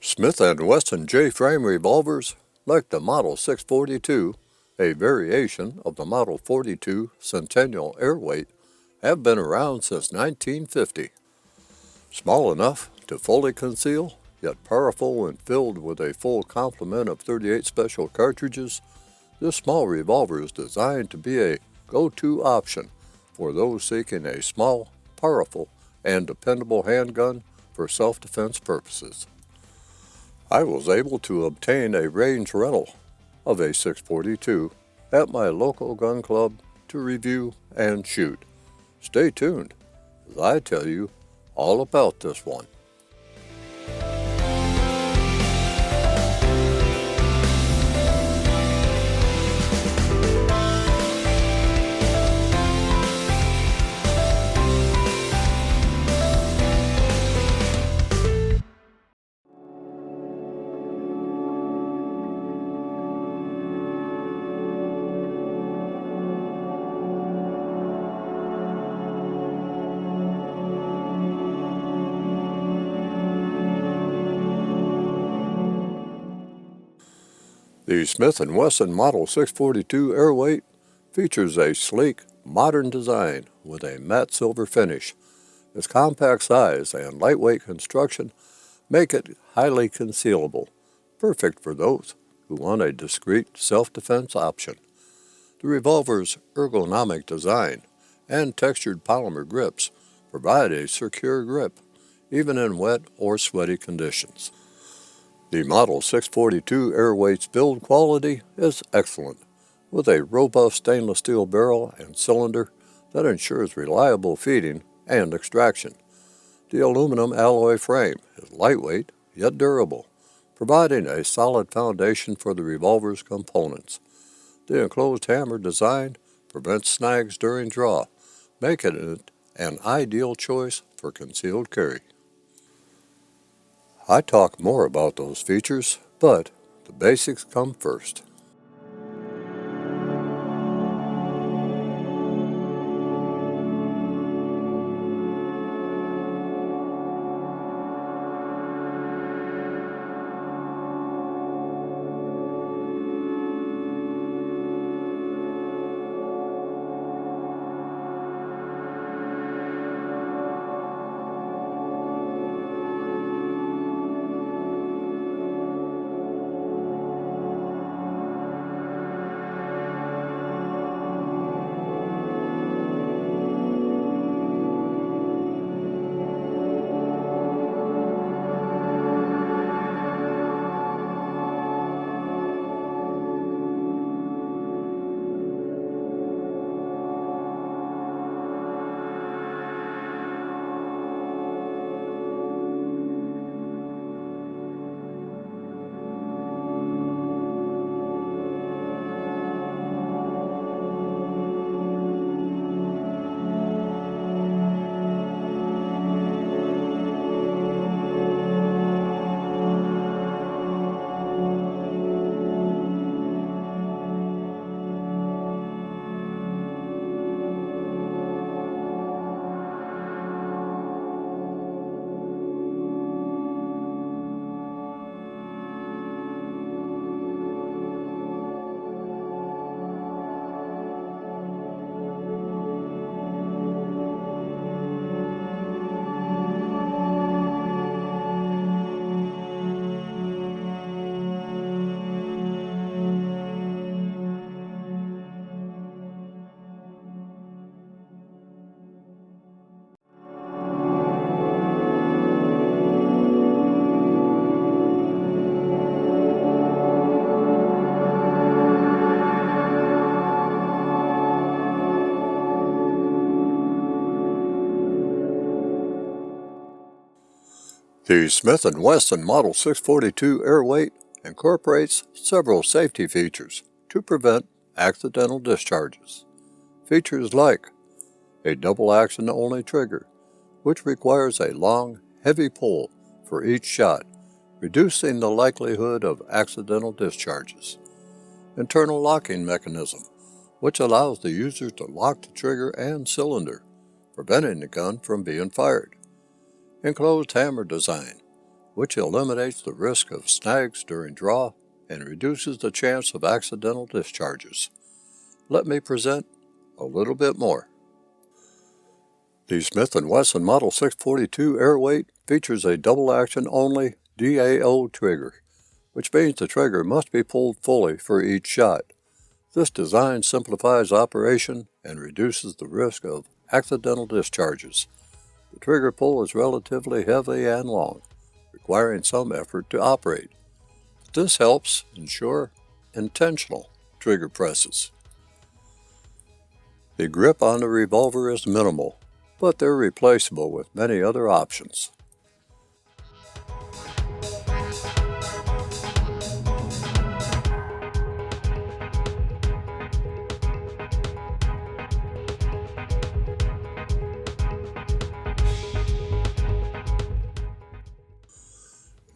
Smith & Wesson J-frame revolvers, like the Model 642, a variation of the Model 42 Centennial Airweight, have been around since 1950. Small enough to fully conceal, yet powerful when filled with a full complement of 38 special cartridges, this small revolver is designed to be a go-to option for those seeking a small, powerful, and dependable handgun for self-defense purposes. I was able to obtain a range rental of a 642 at my local gun club to review and shoot. Stay tuned as I tell you all about this one. The Smith & Wesson Model 642 Airweight features a sleek, modern design with a matte silver finish. Its compact size and lightweight construction make it highly concealable, perfect for those who want a discreet self-defense option. The revolver's ergonomic design and textured polymer grips provide a secure grip, even in wet or sweaty conditions. The Model 642 Airweight's build quality is excellent, with a robust stainless steel barrel and cylinder that ensures reliable feeding and extraction. The aluminum alloy frame is lightweight yet durable, providing a solid foundation for the revolver's components. The enclosed hammer design prevents snags during draw, making it an ideal choice for concealed carry. I talk more about those features, but the basics come first. The Smith & Wesson Model 642 Airweight incorporates several safety features to prevent accidental discharges. Features like a double-action-only trigger, which requires a long, heavy pull for each shot, reducing the likelihood of accidental discharges. Internal locking mechanism, which allows the user to lock the trigger and cylinder, preventing the gun from being fired. Enclosed hammer design, which eliminates the risk of snags during draw and reduces the chance of accidental discharges. Let me present a little bit more. The Smith & Wesson Model 642 Airweight features a double-action only DAO trigger, which means the trigger must be pulled fully for each shot. This design simplifies operation and reduces the risk of accidental discharges. The trigger pull is relatively heavy and long, requiring some effort to operate. This helps ensure intentional trigger presses. The grip on the revolver is minimal, but they're replaceable with many other options.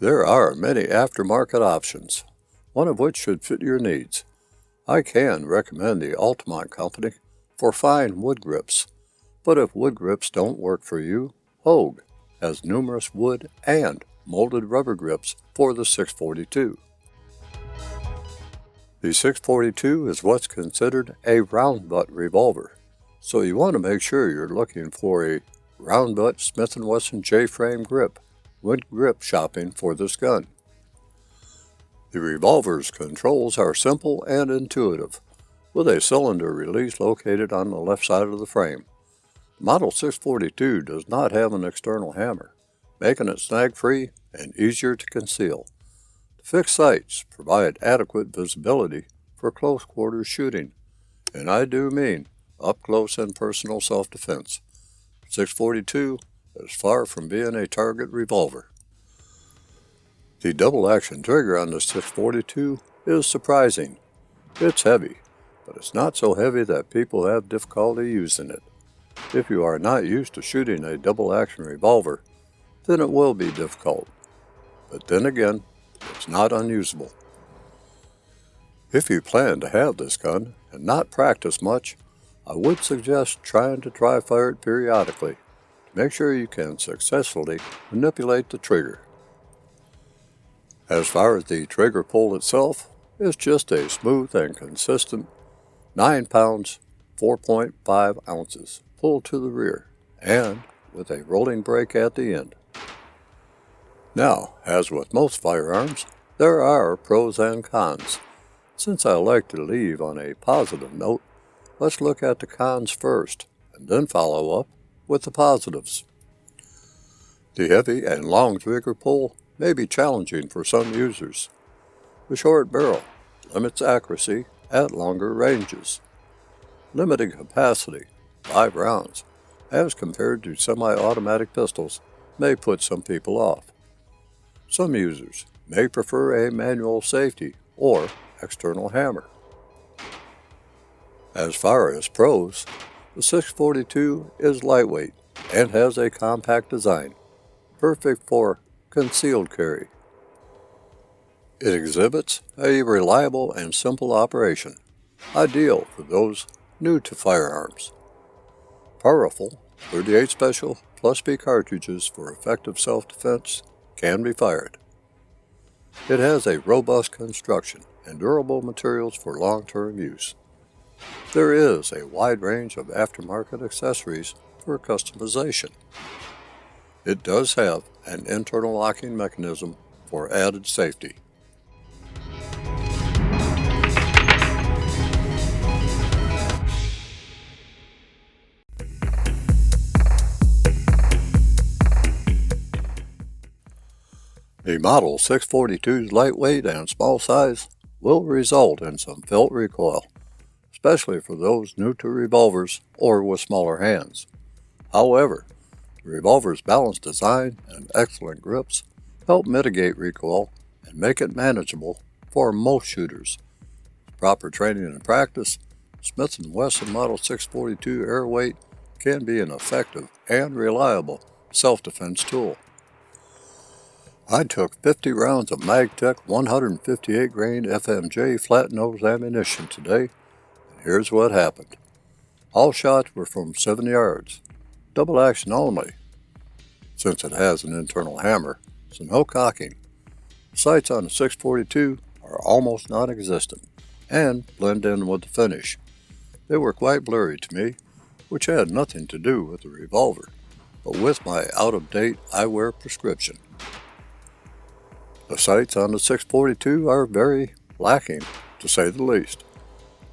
There are many aftermarket options, one of which should fit your needs. I can recommend the Altamont Company for fine wood grips, but if wood grips don't work for you, Hogue has numerous wood and molded rubber grips for the 642. The 642 is what's considered a round butt revolver, so you want to make sure you're looking for a round butt Smith & Wesson J-frame grip when grip shopping for this gun. The revolver's controls are simple and intuitive, with a cylinder release located on the left side of the frame. The Model 642 does not have an external hammer, making it snag-free and easier to conceal. The fixed sights provide adequate visibility for close quarters shooting, and I do mean up close and personal self-defense. 642 is far from being a target revolver. The double-action trigger on the 642 is surprising. It's heavy, but it's not so heavy that people have difficulty using it. If you are not used to shooting a double-action revolver, then it will be difficult. But then again, it's not unusable. If you plan to have this gun and not practice much, I would suggest trying to dry fire it periodically. Make sure you can successfully manipulate the trigger. As far as the trigger pull itself, it's just a smooth and consistent 9 pounds, 4.5 ounces pull to the rear, and with a rolling brake at the end. Now, as with most firearms, there are pros and cons. Since I like to leave on a positive note, let's look at the cons first, and then follow up with the positives. The heavy and long trigger pull may be challenging for some users. The short barrel limits accuracy at longer ranges. Limited capacity, 5 rounds, as compared to semi-automatic pistols, may put some people off. Some users may prefer a manual safety or external hammer. As far as pros, the 642 is lightweight and has a compact design, perfect for concealed carry. It exhibits a reliable and simple operation, ideal for those new to firearms. Powerful 38 Special Plus B cartridges for effective self-defense can be fired. It has a robust construction and durable materials for long-term use. There is a wide range of aftermarket accessories for customization. It does have an internal locking mechanism for added safety. The Model 642's lightweight and small size will result in some felt recoil, especially for those new to revolvers or with smaller hands. However, the revolver's balanced design and excellent grips help mitigate recoil and make it manageable for most shooters. With proper training and practice, Smith & Wesson Model 642 Airweight can be an effective and reliable self-defense tool. I took 50 rounds of Magtech 158 grain FMJ flat nose ammunition today, and here's what happened. All shots were from 7 yards, double action only. Since it has an internal hammer, so no cocking. Sights on the 642 are almost non-existent and blend in with the finish. They were quite blurry to me, which had nothing to do with the revolver, but with my out-of-date eyewear prescription. The sights on the 642 are very lacking, to say the least.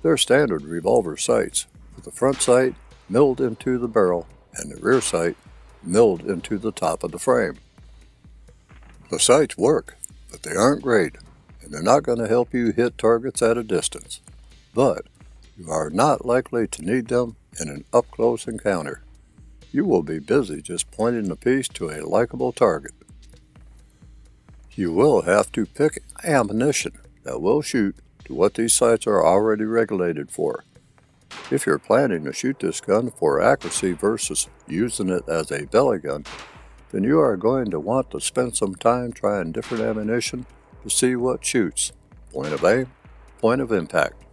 They're standard revolver sights, with the front sight milled into the barrel and the rear sight milled into the top of the frame. The sights work, but they aren't great, and they're not going to help you hit targets at a distance. But you are not likely to need them in an up-close encounter. You will be busy just pointing the piece to a likable target. You will have to pick ammunition that will shoot to what these sights are already regulated for. If you're planning to shoot this gun for accuracy versus using it as a belly gun, then you are going to want to spend some time trying different ammunition to see what shoots. Point of aim, point of impact.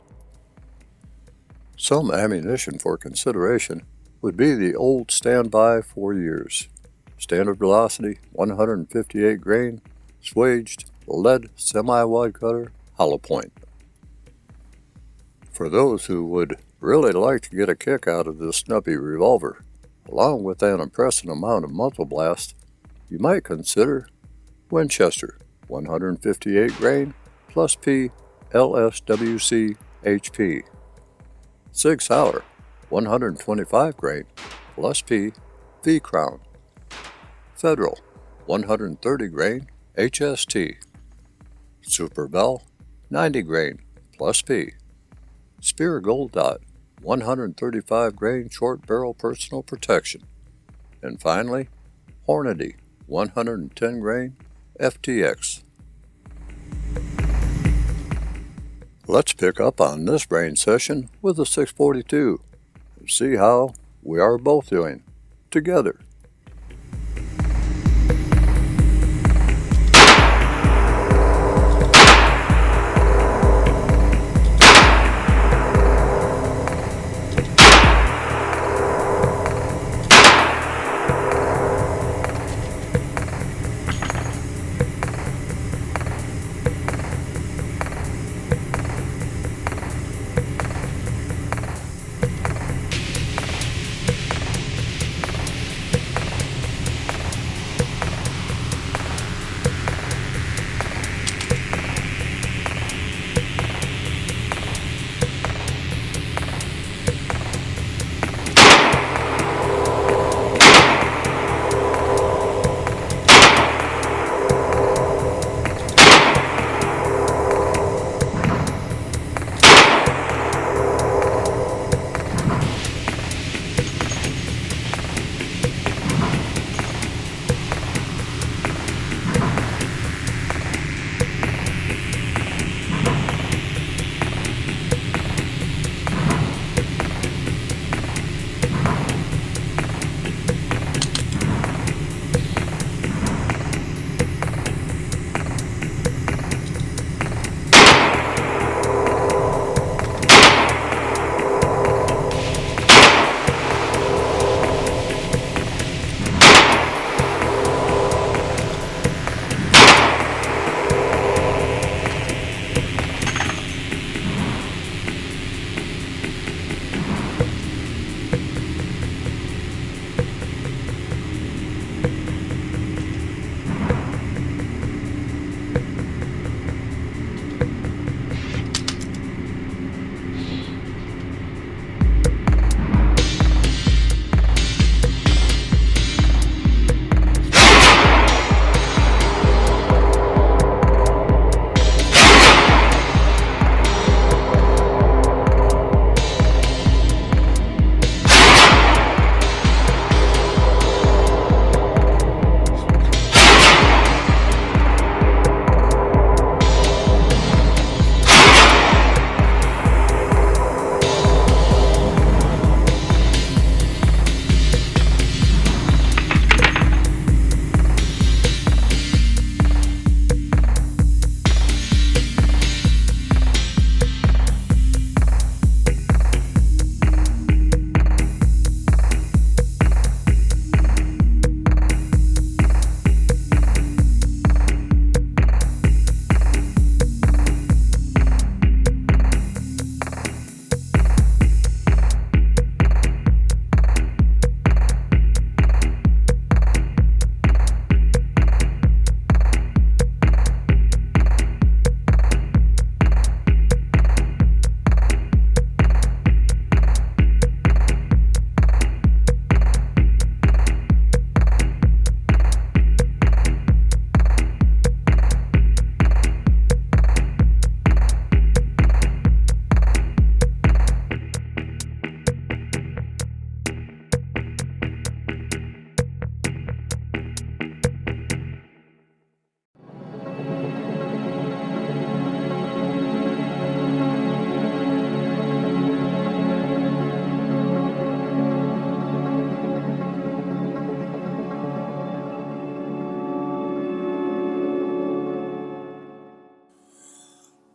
Some ammunition for consideration would be the old standby 4 years. Standard velocity, 158 grain, swaged, lead semi-wide cutter, hollow point. For those who would really like to get a kick out of this snubby revolver, along with an impressive amount of muzzle blast, you might consider Winchester, 158 grain, plus P, LSWC, HP. Sig Sauer, 125 grain, plus P, V Crown. Federal, 130 grain, HST. Super Bell, 90 grain, plus P. Spear Gold Dot, 135 grain short barrel personal protection. And finally, Hornady, 110 grain, FTX. Let's pick up on this brain session with the 642 and see how we are both doing together.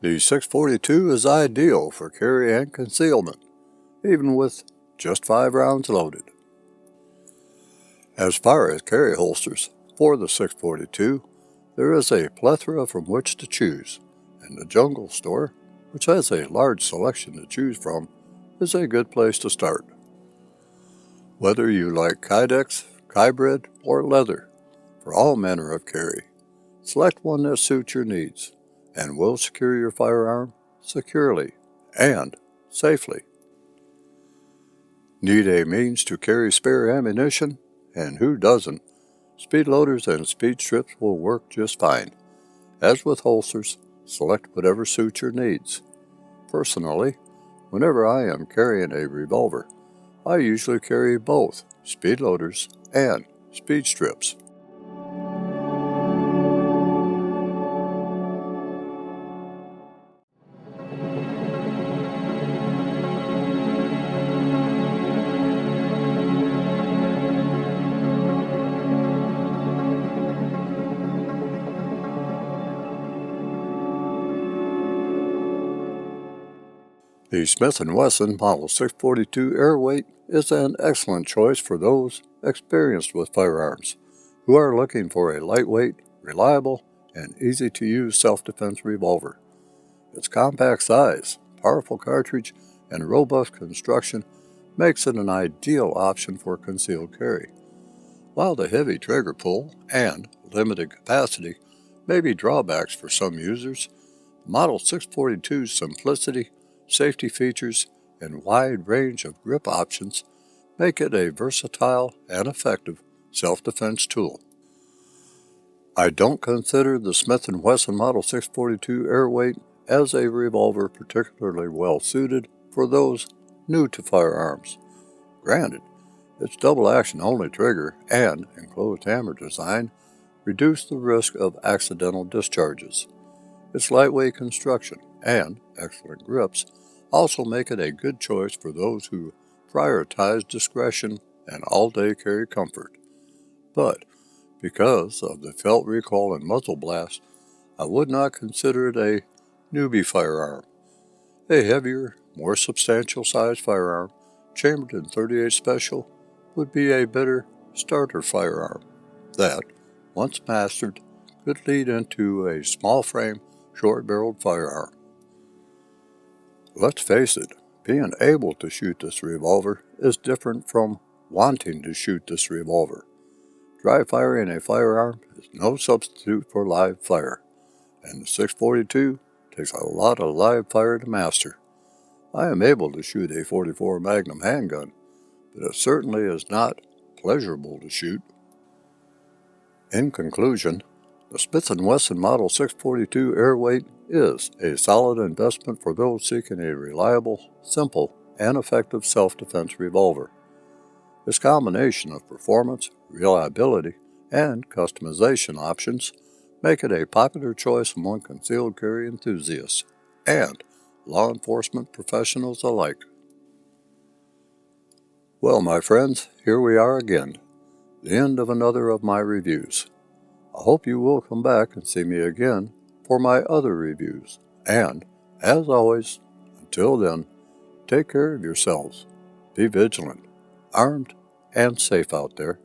The 642 is ideal for carry and concealment, even with just 5 rounds loaded. As far as carry holsters for the 642, there is a plethora from which to choose, and the Jungle Store, which has a large selection to choose from, is a good place to start. Whether you like Kydex, Kybrid, or leather, for all manner of carry, select one that suits your needs and will secure your firearm securely and safely. Need a means to carry spare ammunition? And who doesn't? Speed loaders and speed strips will work just fine. As with holsters, select whatever suits your needs. Personally, whenever I am carrying a revolver, I usually carry both speed loaders and speed strips. The Smith & Wesson Model 642 Airweight is an excellent choice for those experienced with firearms who are looking for a lightweight, reliable, and easy-to-use self-defense revolver. Its compact size, powerful cartridge, and robust construction makes it an ideal option for concealed carry. While the heavy trigger pull and limited capacity may be drawbacks for some users, Model 642's simplicity, safety features, and wide range of grip options make it a versatile and effective self-defense tool. I don't consider the Smith & Wesson Model 642 Airweight as a revolver particularly well suited for those new to firearms. Granted, its double-action only trigger and enclosed hammer design reduce the risk of accidental discharges. Its lightweight construction and excellent grips also make it a good choice for those who prioritize discretion and all-day carry comfort. But because of the felt recoil and muzzle blast, I would not consider it a newbie firearm. A heavier, more substantial sized firearm, chambered in .38 Special, would be a better starter firearm that, once mastered, could lead into a small frame, short-barreled firearm. Let's face it, being able to shoot this revolver is different from wanting to shoot this revolver. Dry firing a firearm is no substitute for live fire, and the 642 takes a lot of live fire to master. I am able to shoot a .44 Magnum handgun, but it certainly is not pleasurable to shoot. In conclusion, the Smith & Wesson Model 642 Airweight is a solid investment for those seeking a reliable, simple, and effective self-defense revolver. This combination of performance, reliability, and customization options make it a popular choice among concealed carry enthusiasts and law enforcement professionals alike. Well, my friends, here we are again, the end of another of my reviews. I hope you will come back and see me again for my other reviews. And, as always, until then, take care of yourselves. Be vigilant, armed, and safe out there.